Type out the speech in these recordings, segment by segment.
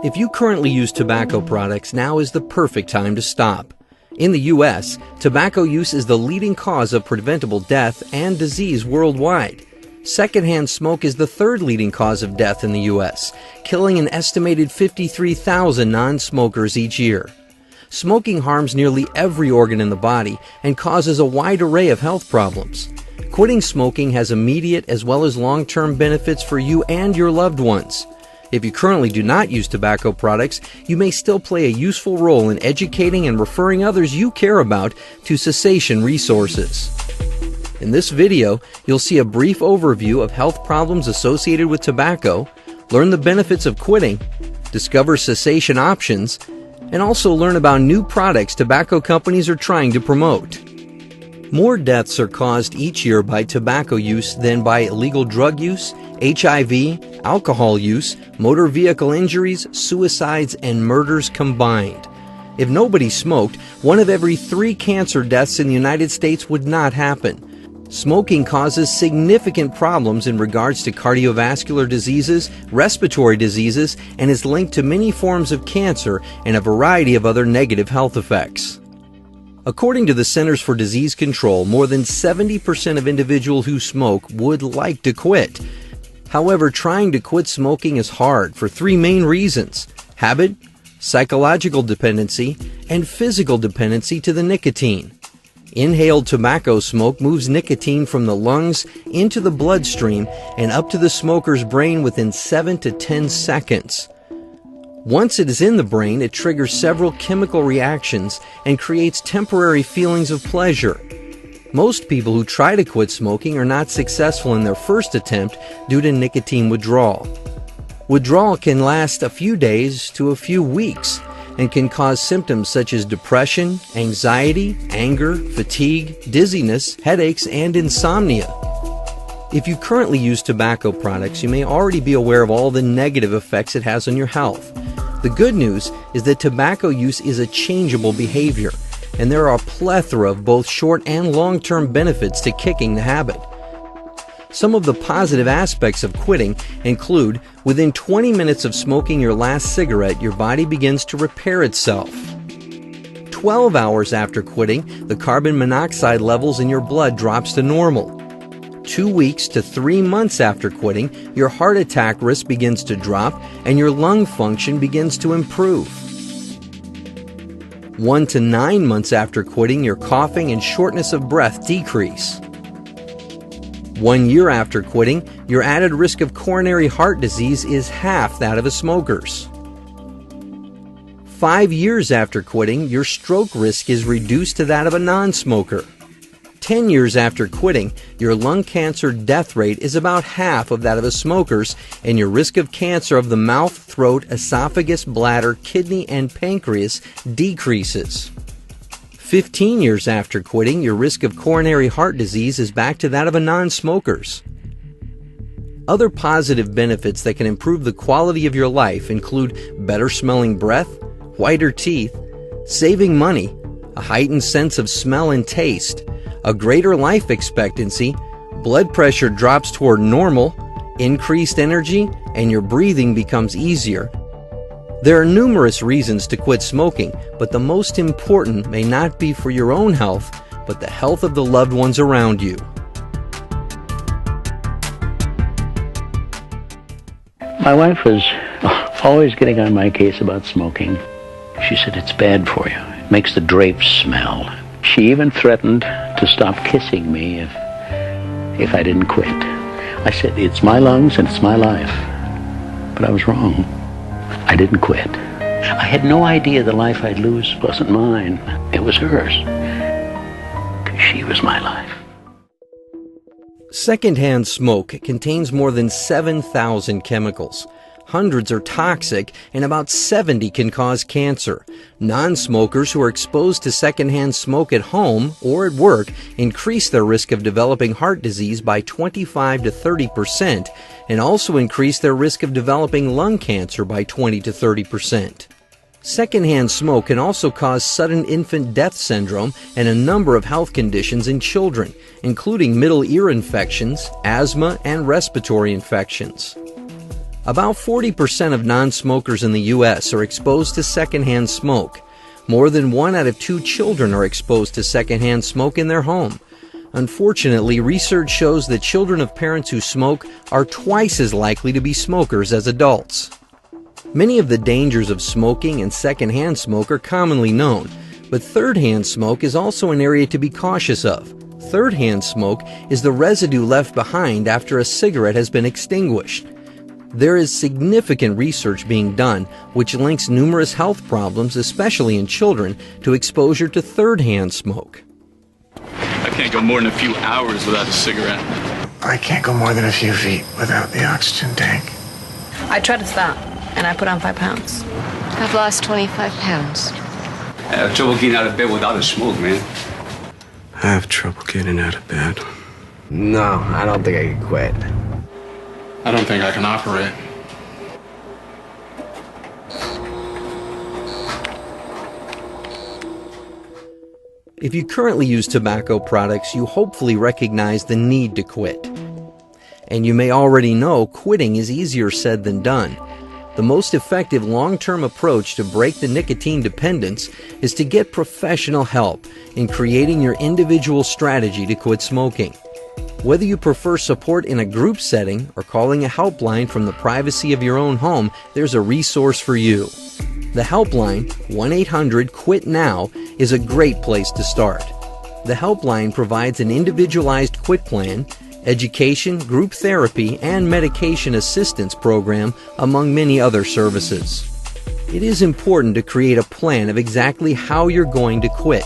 If you currently use tobacco products, now is the perfect time to stop. In the U.S., tobacco use is the leading cause of preventable death and disease worldwide. Secondhand smoke is the third leading cause of death in the U.S., killing an estimated 53,000 non-smokers each year. Smoking harms nearly every organ in the body and causes a wide array of health problems. Quitting smoking has immediate as well as long-term benefits for you and your loved ones. If you currently do not use tobacco products, you may still play a useful role in educating and referring others you care about to cessation resources. In this video, you'll see a brief overview of health problems associated with tobacco, learn the benefits of quitting, discover cessation options, and also learn about new products tobacco companies are trying to promote. More deaths are caused each year by tobacco use than by illegal drug use, HIV, alcohol use, motor vehicle injuries, suicides, and murders combined. If nobody smoked, 1 of every 3 cancer deaths in the United States would not happen. Smoking causes significant problems in regards to cardiovascular diseases, respiratory diseases, and is linked to many forms of cancer and a variety of other negative health effects. According to the Centers for Disease Control, more than 70% of individuals who smoke would like to quit. However, trying to quit smoking is hard for 3 main reasons: habit, psychological dependency, and physical dependency to the nicotine. Inhaled tobacco smoke moves nicotine from the lungs into the bloodstream and up to the smoker's brain within 7 to 10 seconds. Once it is in the brain, it triggers several chemical reactions and creates temporary feelings of pleasure. Most people who try to quit smoking are not successful in their first attempt due to nicotine withdrawal. Withdrawal can last a few days to a few weeks and can cause symptoms such as depression, anxiety, anger, fatigue, dizziness, headaches, and insomnia. If you currently use tobacco products, you may already be aware of all the negative effects it has on your health. The good news is that tobacco use is a changeable behavior, and there are a plethora of both short and long-term benefits to kicking the habit. Some of the positive aspects of quitting include, within 20 minutes of smoking your last cigarette, your body begins to repair itself. 12 hours after quitting, the carbon monoxide levels in your blood drops to normal. 2 weeks to 3 months after quitting, your heart attack risk begins to drop and your lung function begins to improve. 1 to 9 months after quitting, your coughing and shortness of breath decrease. 1 year after quitting, your added risk of coronary heart disease is half that of a smoker's. 5 years after quitting, your stroke risk is reduced to that of a non-smoker. 10 years after quitting, your lung cancer death rate is about half of that of a smoker's, and your risk of cancer of the mouth, throat, esophagus, bladder, kidney, and pancreas decreases. 15 years after quitting, your risk of coronary heart disease is back to that of a non-smoker's. Other positive benefits that can improve the quality of your life include better smelling breath, whiter teeth, saving money, a heightened sense of smell and taste, a greater life expectancy, blood pressure drops toward normal, increased energy, and your breathing becomes easier. There are numerous reasons to quit smoking, but the most important may not be for your own health, but the health of the loved ones around you. My wife was always getting on my case about smoking. She said, "It's bad for you. It makes the drapes smell." She even threatened to stop kissing me if I didn't quit. I said, "It's my lungs and it's my life." But I was wrong. I didn't quit. I had no idea the life I'd lose wasn't mine. It was hers. 'Cause she was my life. Secondhand smoke contains more than 7,000 chemicals. Hundreds are toxic, and about 70 can cause cancer. Non-smokers who are exposed to secondhand smoke at home or at work increase their risk of developing heart disease by 25 to 30%, and also increase their risk of developing lung cancer by 20 to 30%. Secondhand smoke can also cause sudden infant death syndrome and a number of health conditions in children, including middle ear infections, asthma, and respiratory infections. About 40% of non-smokers in the U.S. are exposed to secondhand smoke. More than 1 out of 2 children are exposed to secondhand smoke in their home. Unfortunately, research shows that children of parents who smoke are twice as likely to be smokers as adults. Many of the dangers of smoking and secondhand smoke are commonly known, but third-hand smoke is also an area to be cautious of. Third-hand smoke is the residue left behind after a cigarette has been extinguished. There is significant research being done which links numerous health problems, especially in children, to exposure to third-hand smoke. I can't go more than a few hours without a cigarette. I can't go more than a few feet without the oxygen tank. I tried to stop, and I put on 5 pounds. I've lost 25 pounds. I have trouble getting out of bed without a smoke, man. I have trouble getting out of bed. No, I don't think I can quit. I don't think I can operate. If you currently use tobacco products, you hopefully recognize the need to quit. And you may already know quitting is easier said than done. The most effective long-term approach to break the nicotine dependence is to get professional help in creating your individual strategy to quit smoking. Whether you prefer support in a group setting or calling a helpline from the privacy of your own home, there's a resource for you. The helpline, 1-800-QUIT-NOW, is a great place to start. The helpline provides an individualized quit plan, education, group therapy, and medication assistance program, among many other services. It is important to create a plan of exactly how you're going to quit.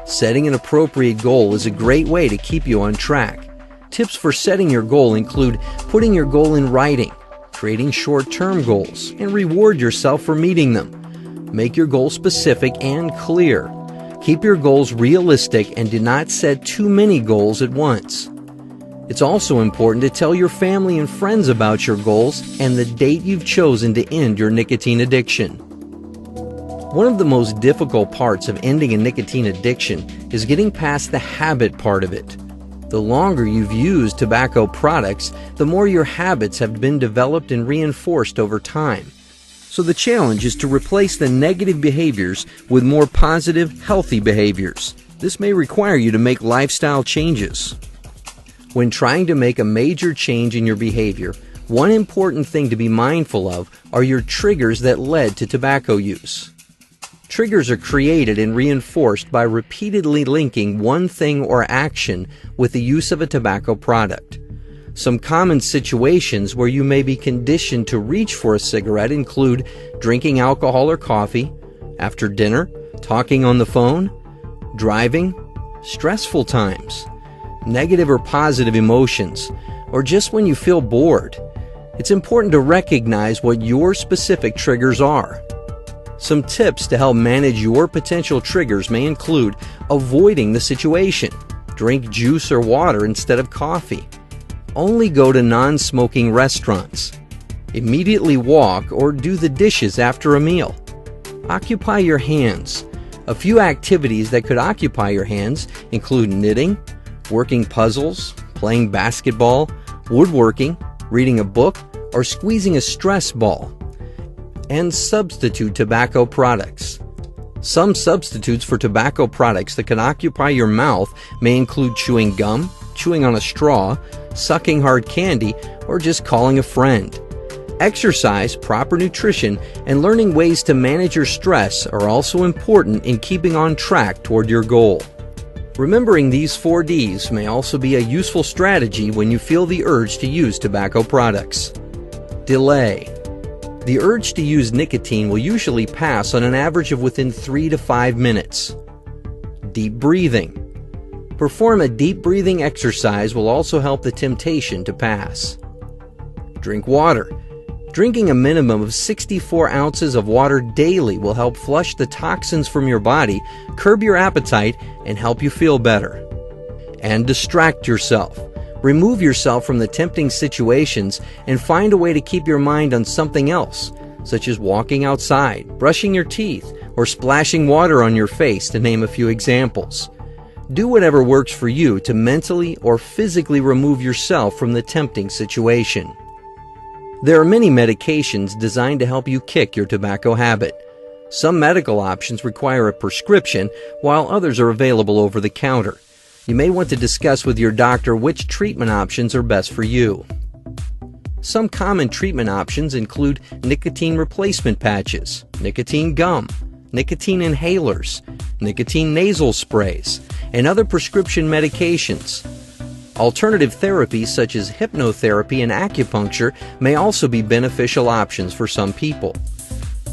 Setting an appropriate goal is a great way to keep you on track. Tips for setting your goal include putting your goal in writing, creating short-term goals, and reward yourself for meeting them. Make your goal specific and clear. Keep your goals realistic and do not set too many goals at once. It's also important to tell your family and friends about your goals and the date you've chosen to end your nicotine addiction. One of the most difficult parts of ending a nicotine addiction is getting past the habit part of it. The longer you've used tobacco products, the more your habits have been developed and reinforced over time. So the challenge is to replace the negative behaviors with more positive, healthy behaviors. This may require you to make lifestyle changes. When trying to make a major change in your behavior, one important thing to be mindful of are your triggers that led to tobacco use. Triggers are created and reinforced by repeatedly linking one thing or action with the use of a tobacco product. Some common situations where you may be conditioned to reach for a cigarette include drinking alcohol or coffee, after dinner, talking on the phone, driving, stressful times, negative or positive emotions, or just when you feel bored. It's important to recognize what your specific triggers are. Some tips to help manage your potential triggers may include avoiding the situation. Drink juice or water instead of coffee. Only go to non-smoking restaurants. Immediately walk or do the dishes after a meal. Occupy your hands. A few activities that could occupy your hands include knitting, working puzzles, playing basketball, woodworking, reading a book, or squeezing a stress ball. And substitute tobacco products. Some substitutes for tobacco products that can occupy your mouth may include chewing gum, chewing on a straw, sucking hard candy, or just calling a friend. Exercise, proper nutrition, and learning ways to manage your stress are also important in keeping on track toward your goal. Remembering these 4 Ds may also be a useful strategy when you feel the urge to use tobacco products. Delay. The urge to use nicotine will usually pass on an average of within 3 to 5 minutes. Deep breathing. Perform a deep breathing exercise will also help the temptation to pass. Drink water. Drinking a minimum of 64 ounces of water daily will help flush the toxins from your body, curb your appetite, and help you feel better. And distract yourself. Remove yourself from the tempting situations and find a way to keep your mind on something else, such as walking outside, brushing your teeth, or splashing water on your face, to name a few examples. Do whatever works for you to mentally or physically remove yourself from the tempting situation. There are many medications designed to help you kick your tobacco habit. Some medical options require a prescription, while others are available over the counter. You may want to discuss with your doctor which treatment options are best for you. Some common treatment options include nicotine replacement patches, nicotine gum, nicotine inhalers, nicotine nasal sprays, and other prescription medications. Alternative therapies such as hypnotherapy and acupuncture may also be beneficial options for some people.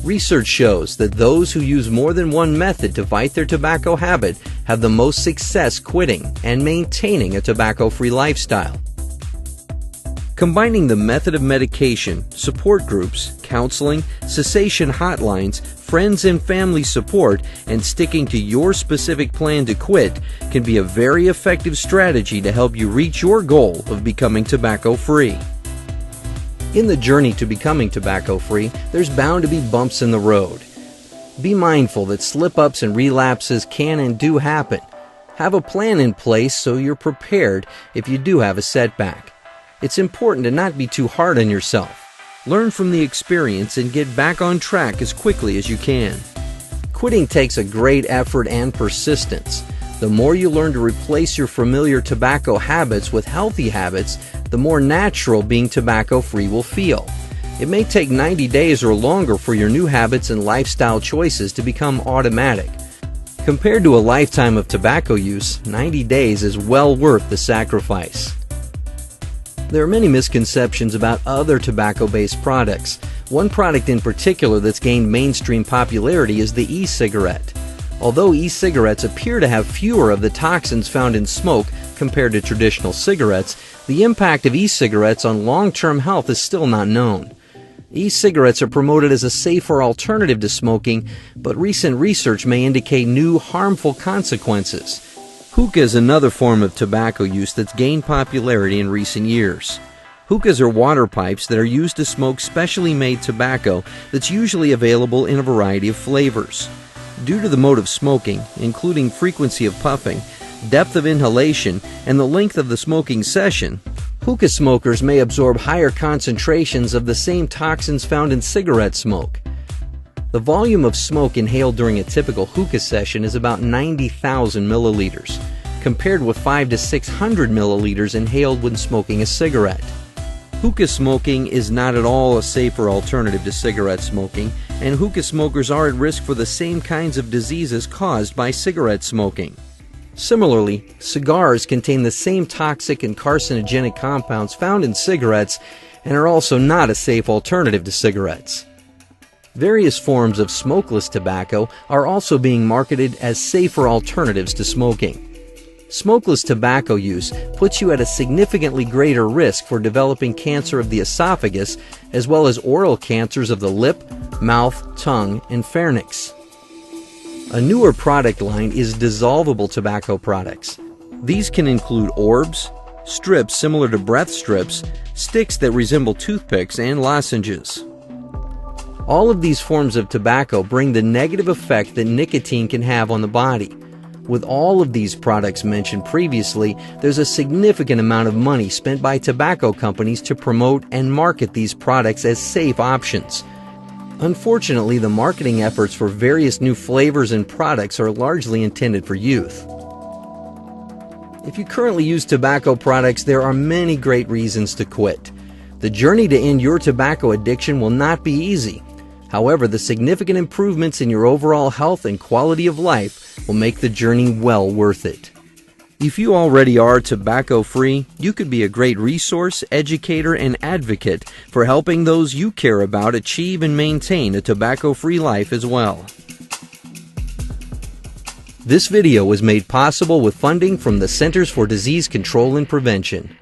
Research shows that those who use more than one method to fight their tobacco habit have the most success quitting and maintaining a tobacco-free lifestyle. Combining the method of medication, support groups, counseling, cessation hotlines, friends and family support, and sticking to your specific plan to quit can be a very effective strategy to help you reach your goal of becoming tobacco-free. In the journey to becoming tobacco-free, there's bound to be bumps in the road. Be mindful that slip-ups and relapses can and do happen. Have a plan in place so you're prepared if you do have a setback. It's important to not be too hard on yourself. Learn from the experience and get back on track as quickly as you can. Quitting takes a great effort and persistence. The more you learn to replace your familiar tobacco habits with healthy habits, the more natural being tobacco-free will feel. It may take 90 days or longer for your new habits and lifestyle choices to become automatic. Compared to a lifetime of tobacco use, 90 days is well worth the sacrifice. There are many misconceptions about other tobacco-based products. One product in particular that's gained mainstream popularity is the e-cigarette. Although e-cigarettes appear to have fewer of the toxins found in smoke compared to traditional cigarettes, the impact of e-cigarettes on long-term health is still not known. E-cigarettes are promoted as a safer alternative to smoking, but recent research may indicate new harmful consequences. Hookah is another form of tobacco use that's gained popularity in recent years. Hookahs are water pipes that are used to smoke specially made tobacco that's usually available in a variety of flavors. Due to the mode of smoking, including frequency of puffing, depth of inhalation, and the length of the smoking session, hookah smokers may absorb higher concentrations of the same toxins found in cigarette smoke. The volume of smoke inhaled during a typical hookah session is about 90,000 milliliters, compared with 500 to 600 milliliters inhaled when smoking a cigarette. Hookah smoking is not at all a safer alternative to cigarette smoking, and hookah smokers are at risk for the same kinds of diseases caused by cigarette smoking. Similarly, cigars contain the same toxic and carcinogenic compounds found in cigarettes and are also not a safe alternative to cigarettes. Various forms of smokeless tobacco are also being marketed as safer alternatives to smoking. Smokeless tobacco use puts you at a significantly greater risk for developing cancer of the esophagus, as well as oral cancers of the lip, mouth, tongue, and pharynx. A newer product line is dissolvable tobacco products. These can include orbs, strips similar to breath strips, sticks that resemble toothpicks, and lozenges. All of these forms of tobacco bring the negative effect that nicotine can have on the body. With all of these products mentioned previously, there's a significant amount of money spent by tobacco companies to promote and market these products as safe options. Unfortunately, the marketing efforts for various new flavors and products are largely intended for youth. If you currently use tobacco products, there are many great reasons to quit. The journey to end your tobacco addiction will not be easy. However, the significant improvements in your overall health and quality of life will make the journey well worth it. If you already are tobacco-free, you could be a great resource, educator, and advocate for helping those you care about achieve and maintain a tobacco-free life as well. This video was made possible with funding from the Centers for Disease Control and Prevention.